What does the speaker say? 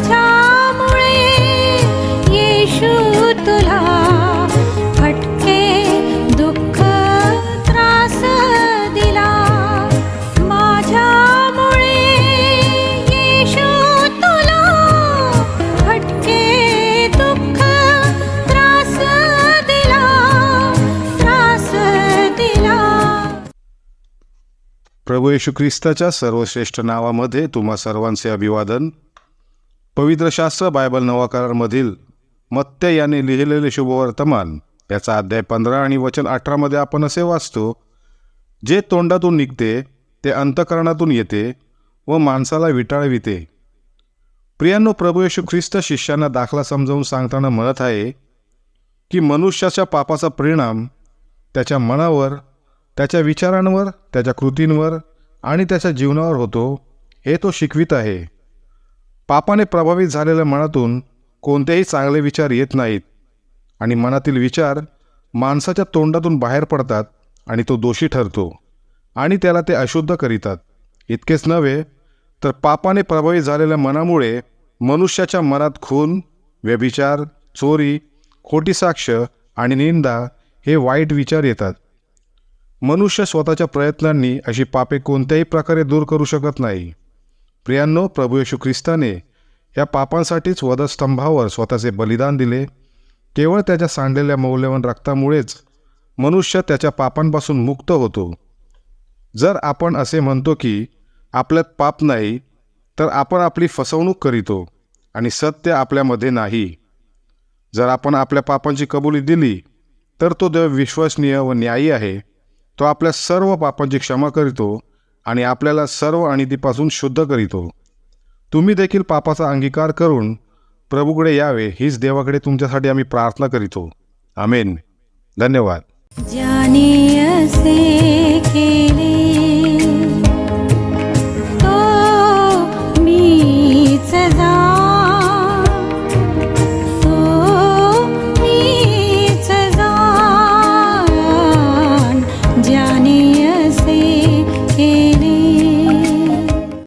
माझ्यामुळे येशू तुला फटके दुःख त्रास दिला. माझ्यामुळे येशू तुला फटके दुःख त्रास दिला. प्रभू येशू ख्रिस्ताच्या सर्वश्रेष्ठ नावामध्ये तुम्हा सर्वांचे अभिवादन. पवित्र शास्त्र बायबल नवा करारमधील मत्ते याने लिहिलेले शुभवर्तमान याचा अध्याय 15 आणि वचन 18 मध्ये आपण असे वाचतो, जे तोंडातून निघते ते अंतःकरणातून येते व माणसाला विटाळविते. प्रियांनो, प्रभू येशू ख्रिस्त शिष्यांना दाखला समजावून सांगताना म्हणत आहे की मनुष्याच्या पापाचा परिणाम त्याच्या मनावर, त्याच्या विचारांवर, त्याच्या कृतींवर आणि त्याच्या जीवनावर होतो हे तो शिकवित आहे. पापाने प्रभावित झालेल्या मनातून कोणतेही चांगले विचार येत नाहीत आणि मनातील विचार माणसाच्या तोंडातून बाहेर पडतात आणि तो दोषी ठरतो आणि त्याला ते अशुद्ध करीतात. इतकेच नव्हे तर पापाने प्रभावित झालेल्या मनामुळे मनुष्याच्या मनात खून, व्यभिचार, चोरी, खोटी साक्ष आणि निंदा हे वाईट विचार येतात. मनुष्य स्वतःच्या प्रयत्नांनी अशी पापे कोणत्याही प्रकारे दूर करू शकत नाही. प्रियांनो, प्रभू येशू ख्रिस्ताने या पापांसाठीच वधस्तंभावर स्वतःचे बलिदान दिले. केवळ त्याच्या सांडलेल्या मौल्यवान रक्तामुळेच मनुष्य त्याच्या पापांपासून मुक्त होतो. जर आपण असे म्हणतो की आपल्यात पाप नाही, तर आपण आपली फसवणूक करीतो आणि सत्य आपल्यामध्ये नाही. जर आपण आपल्या पापांची कबुली दिली तर तो देव विश्वसनीय व न्यायी आहे. तो आपल्या सर्व पापांची क्षमा करीतो आणि आपल्याला सर्व अनितीपासून शुद्ध करीतो. तुम्ही देखील पापाचा अंगीकार करून प्रभूकडे यावे हीच देवाकडे तुमच्यासाठी आम्ही प्रार्थना करीतो. आमेन. धन्यवाद. ज्याने असे केले